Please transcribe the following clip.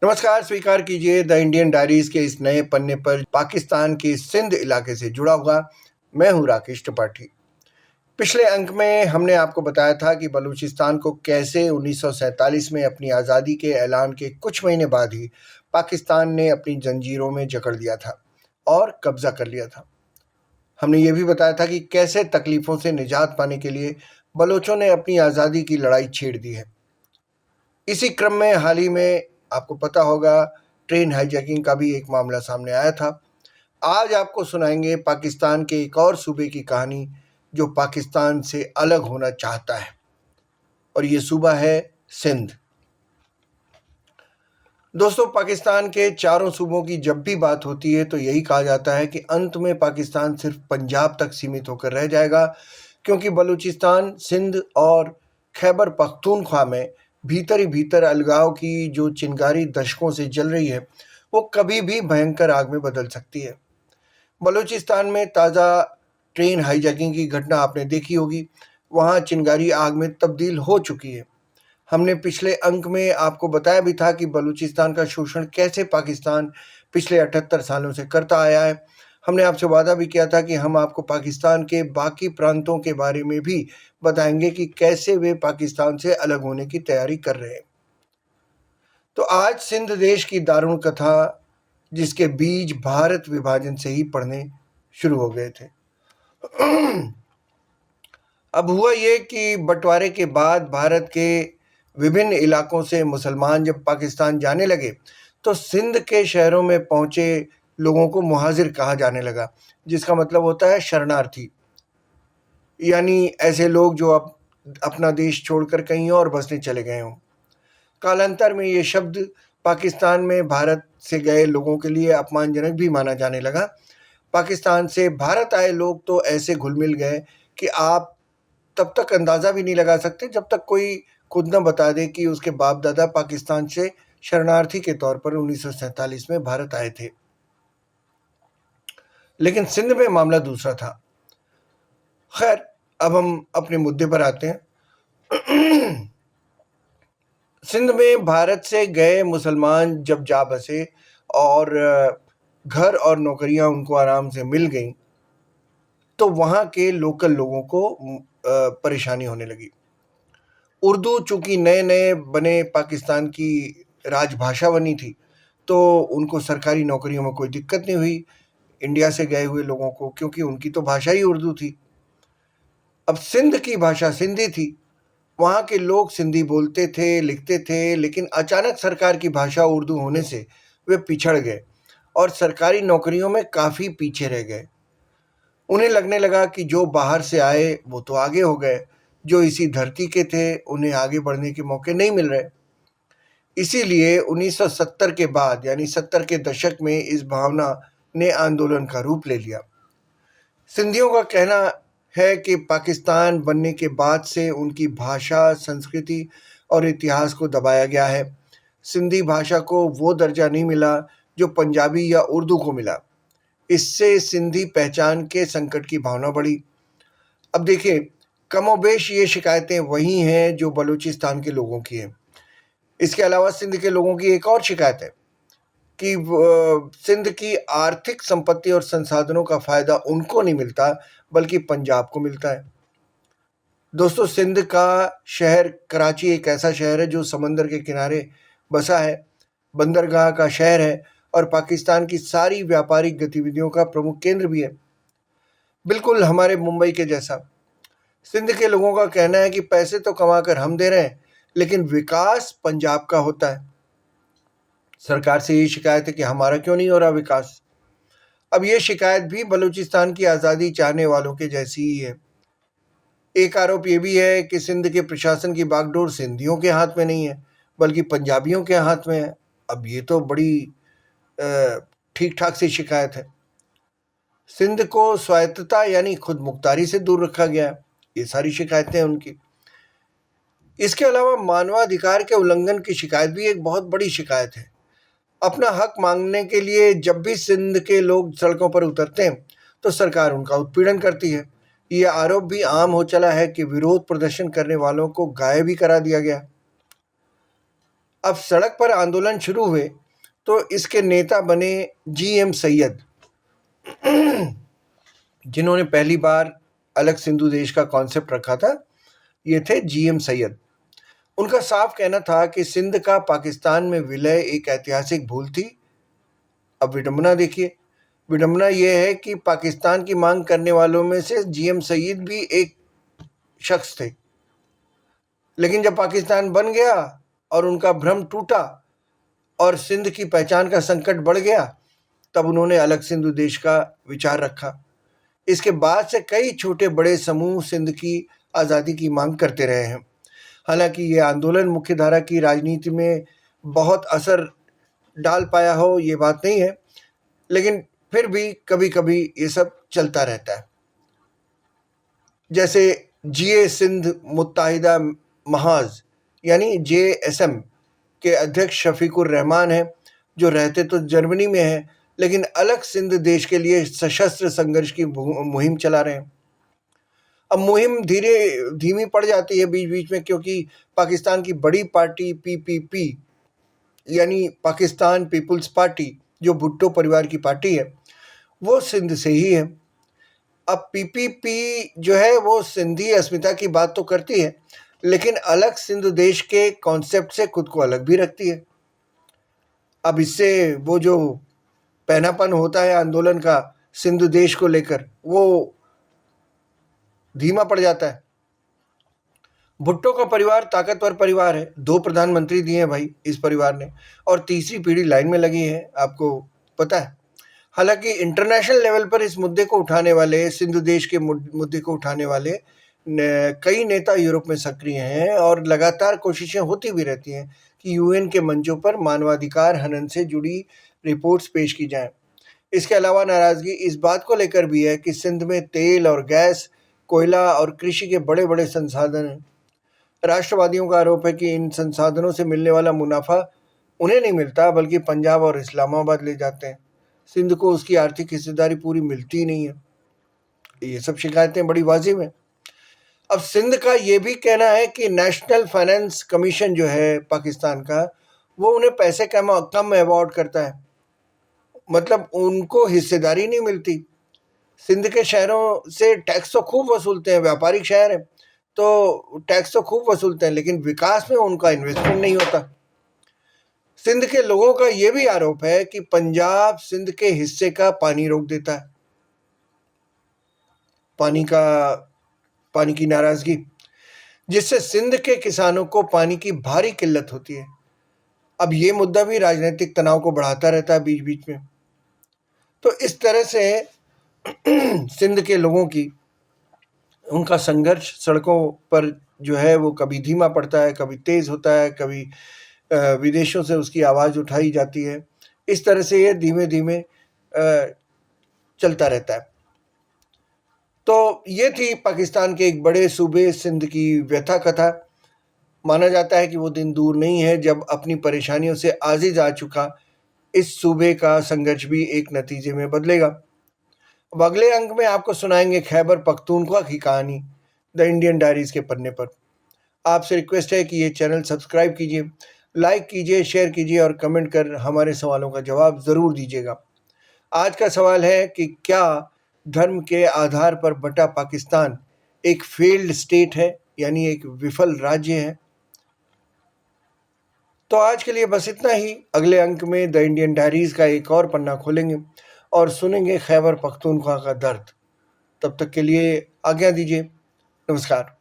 नमस्कार, स्वीकार कीजिए द इंडियन डायरीज के इस नए पन्ने पर पाकिस्तान के सिंध इलाके से जुड़ा हुआ मैं हूं राकेश त्रिपाठी। पिछले अंक में हमने आपको बताया था कि बलूचिस्तान को कैसे 1947 में अपनी आज़ादी के ऐलान के कुछ महीने बाद ही पाकिस्तान ने अपनी जंजीरों में जकड़ लिया था और कब्जा कर लिया था। हमने ये भी बताया था कि कैसे तकलीफ़ों से निजात पाने के लिए बलोचों ने अपनी आज़ादी की लड़ाई छेड़ दी है। इसी क्रम में हाल ही में आपको पता होगा ट्रेन हाईजैकिंग का भी एक मामला सामने आया था। आज आपको सुनाएंगे पाकिस्तान के एक और सूबे की कहानी जो पाकिस्तान से अलग होना चाहता है, और ये सूबा है सिंध। दोस्तों, पाकिस्तान के चारों सूबों की जब भी बात होती है तो यही कहा जाता है कि अंत में पाकिस्तान सिर्फ पंजाब तक सीमित होकर रह जाएगा, क्योंकि बलूचिस्तान, सिंध और खैबर पख्तूनख्वा में भीतर ही भीतर अलगाव की जो चिंगारी दशकों से जल रही है वो कभी भी भयंकर आग में बदल सकती है। बलूचिस्तान में ताज़ा ट्रेन हाईजैकिंग की घटना आपने देखी होगी। वहाँ चिंगारी आग में तब्दील हो चुकी है। हमने पिछले अंक में आपको बताया भी था कि बलूचिस्तान का शोषण कैसे पाकिस्तान पिछले 78 सालों से करता आया है। हमने आपसे वादा भी किया था कि हम आपको पाकिस्तान के बाकी प्रांतों के बारे में भी बताएंगे कि कैसे वे पाकिस्तान से अलग होने की तैयारी कर रहे हैं। तो आज सिंध देश की दारुण कथा, जिसके बीज भारत विभाजन से ही पड़ने शुरू हो गए थे। अब हुआ ये कि बंटवारे के बाद भारत के विभिन्न इलाकों से मुसलमान जब पाकिस्तान जाने लगे तो सिंध के शहरों में पहुंचे लोगों को मुहाजिर कहा जाने लगा, जिसका मतलब होता है शरणार्थी, यानी ऐसे लोग जो अब अपना देश छोड़कर कहीं और बसने चले गए हों। कालांतर में ये शब्द पाकिस्तान में भारत से गए लोगों के लिए अपमानजनक भी माना जाने लगा। पाकिस्तान से भारत आए लोग तो ऐसे घुल मिल गए कि आप तब तक अंदाज़ा भी नहीं लगा सकते जब तक कोई खुद न बता दे कि उसके बाप दादा पाकिस्तान से शरणार्थी के तौर पर 1947 में भारत आए थे। लेकिन सिंध में मामला दूसरा था। खैर, अब हम अपने मुद्दे पर आते हैं। सिंध में भारत से गए मुसलमान जब जा बसे और घर और नौकरियां उनको आराम से मिल गईं, तो वहाँ के लोकल लोगों को परेशानी होने लगी। उर्दू चूँकि नए नए बने पाकिस्तान की राजभाषा बनी थी, तो उनको सरकारी नौकरियों में कोई दिक्कत नहीं हुई इंडिया से गए हुए लोगों को, क्योंकि उनकी तो भाषा ही उर्दू थी। अब सिंध की भाषा सिंधी थी, वहाँ के लोग सिंधी बोलते थे, लिखते थे, लेकिन अचानक सरकार की भाषा उर्दू होने से वे पिछड़ गए और सरकारी नौकरियों में काफ़ी पीछे रह गए। उन्हें लगने लगा कि जो बाहर से आए वो तो आगे हो गए, जो इसी धरती के थे उन्हें आगे बढ़ने के मौके नहीं मिल रहे। इसीलिए 1970 के बाद, यानी 70 के दशक में इस भावना ने आंदोलन का रूप ले लिया। सिंधियों का कहना है कि पाकिस्तान बनने के बाद से उनकी भाषा, संस्कृति और इतिहास को दबाया गया है। सिंधी भाषा को वो दर्जा नहीं मिला जो पंजाबी या उर्दू को मिला। इससे सिंधी पहचान के संकट की भावना बढ़ी। अब देखिए, कमोबेश ये शिकायतें वही हैं जो बलूचिस्तान के लोगों की हैं। इसके अलावा सिंध के लोगों की एक और शिकायत है कि सिंध की आर्थिक संपत्ति और संसाधनों का फ़ायदा उनको नहीं मिलता, बल्कि पंजाब को मिलता है। दोस्तों, सिंध का शहर कराची एक ऐसा शहर है जो समंदर के किनारे बसा है, बंदरगाह का शहर है और पाकिस्तान की सारी व्यापारिक गतिविधियों का प्रमुख केंद्र भी है, बिल्कुल हमारे मुंबई के जैसा। सिंध के लोगों का कहना है कि पैसे तो कमाकर हम दे रहे हैं, लेकिन विकास पंजाब का होता है। सरकार से ये शिकायत है कि हमारा क्यों नहीं हो रहा विकास। अब ये शिकायत भी बलूचिस्तान की आज़ादी चाहने वालों के जैसी ही है। एक आरोप ये भी है कि सिंध के प्रशासन की बागडोर सिंधियों के हाथ में नहीं है, बल्कि पंजाबियों के हाथ में है। अब ये तो बड़ी ठीक ठाक सी शिकायत है। सिंध को स्वायत्तता यानी खुद मुख्तारी से दूर रखा गया है, ये सारी शिकायतें हैं उनकी। इसके अलावा मानवाधिकार के उल्लंघन की शिकायत भी एक बहुत बड़ी शिकायत है। अपना हक मांगने के लिए जब भी सिंध के लोग सड़कों पर उतरते हैं तो सरकार उनका उत्पीड़न करती है। ये आरोप भी आम हो चला है कि विरोध प्रदर्शन करने वालों को गायब भी करा दिया गया। अब सड़क पर आंदोलन शुरू हुए तो इसके नेता बने GM सैयद, जिन्होंने पहली बार अलग सिंधु देश का कॉन्सेप्ट रखा था। ये थे GM सैयद। उनका साफ कहना था कि सिंध का पाकिस्तान में विलय एक ऐतिहासिक भूल थी। अब विडंबना देखिए, विडंबना यह है कि पाकिस्तान की मांग करने वालों में से GM सैयद भी एक शख्स थे। लेकिन जब पाकिस्तान बन गया और उनका भ्रम टूटा और सिंध की पहचान का संकट बढ़ गया, तब उन्होंने अलग सिंधु देश का विचार रखा। इसके बाद से कई छोटे बड़े समूह सिंध की आज़ादी की मांग करते रहे हैं। हालांकि ये आंदोलन मुख्यधारा की राजनीति में बहुत असर डाल पाया हो, ये बात नहीं है, लेकिन फिर भी कभी कभी ये सब चलता रहता है। जैसे GA सिंध मुत्ताहिदा महाज यानी JSM के अध्यक्ष शफीकुर रहमान हैं, जो रहते तो जर्मनी में हैं, लेकिन अलग सिंध देश के लिए सशस्त्र संघर्ष की मुहिम चला रहे हैं। अब मुहिम धीमी पड़ जाती है बीच बीच में, क्योंकि पाकिस्तान की बड़ी पार्टी PPP यानी पाकिस्तान पीपुल्स पार्टी, जो भुट्टो परिवार की पार्टी है, वो सिंध से ही है। अब PPP जो है वो सिंधी अस्मिता की बात तो करती है, लेकिन अलग सिंध देश के कॉन्सेप्ट से खुद को अलग भी रखती है। अब इससे वो जो पहनापन होता है आंदोलन का सिंध देश को लेकर, वो धीमा पड़ जाता है। भुट्टो का परिवार ताकतवर परिवार है, 2 प्रधानमंत्री दिए हैं भाई इस परिवार ने, और तीसरी पीढ़ी लाइन में लगी है, आपको पता है। हालांकि इंटरनेशनल लेवल पर इस मुद्दे को उठाने वाले, सिंधु देश के मुद्दे को उठाने वाले कई नेता यूरोप में सक्रिय हैं और लगातार कोशिशें होती भी रहती हैं कि UN के मंचों पर मानवाधिकार हनन से जुड़ी रिपोर्ट्स पेश की जाएं। इसके अलावा नाराज़गी इस बात को लेकर भी है कि सिंध में तेल और गैस, कोयला और कृषि के बड़े बड़े संसाधन हैं। राष्ट्रवादियों का आरोप है कि इन संसाधनों से मिलने वाला मुनाफा उन्हें नहीं मिलता, बल्कि पंजाब और इस्लामाबाद ले जाते हैं। सिंध को उसकी आर्थिक हिस्सेदारी पूरी मिलती ही नहीं है। ये सब शिकायतें बड़ी वाजिब हैं। अब सिंध का ये भी कहना है कि नेशनल फाइनेंस कमीशन जो है पाकिस्तान का, वो उन्हें पैसे कम अवार्ड करता है, मतलब उनको हिस्सेदारी नहीं मिलती। सिंध के शहरों से टैक्स तो खूब वसूलते हैं, व्यापारिक शहर है तो टैक्स तो खूब वसूलते हैं, लेकिन विकास में उनका इन्वेस्टमेंट नहीं होता। सिंध के लोगों का यह भी आरोप है कि पंजाब सिंध के हिस्से का पानी रोक देता है। पानी की नाराजगी, जिससे सिंध के किसानों को पानी की भारी किल्लत होती है। अब ये मुद्दा भी राजनीतिक तनाव को बढ़ाता रहता है बीच बीच में। तो इस तरह से सिंध के लोगों की, उनका संघर्ष सड़कों पर जो है वो कभी धीमा पड़ता है, कभी तेज होता है, कभी विदेशों से उसकी आवाज़ उठाई जाती है। इस तरह से ये धीमे धीमे चलता रहता है। तो ये थी पाकिस्तान के एक बड़े सूबे सिंध की व्यथा कथा। माना जाता है कि वो दिन दूर नहीं है जब अपनी परेशानियों से आजिज आ चुका इस सूबे का संघर्ष भी एक नतीजे में बदलेगा। अब अगले अंक में आपको सुनाएंगे खैबर पख्तूनख्वा की कहानी द इंडियन डायरीज के पन्ने पर। आपसे रिक्वेस्ट है कि ये चैनल सब्सक्राइब कीजिए, लाइक कीजिए, शेयर कीजिए और कमेंट कर हमारे सवालों का जवाब ज़रूर दीजिएगा। आज का सवाल है कि क्या धर्म के आधार पर बटा पाकिस्तान एक फेल्ड स्टेट है, यानी एक विफल राज्य है? तो आज के लिए बस इतना ही। अगले अंक में द इंडियन डायरीज का एक और पन्ना खोलेंगे और सुनेंगे खैबर पख्तूनख्वा का दर्द। तब तक के लिए आज्ञा दीजिए। नमस्कार।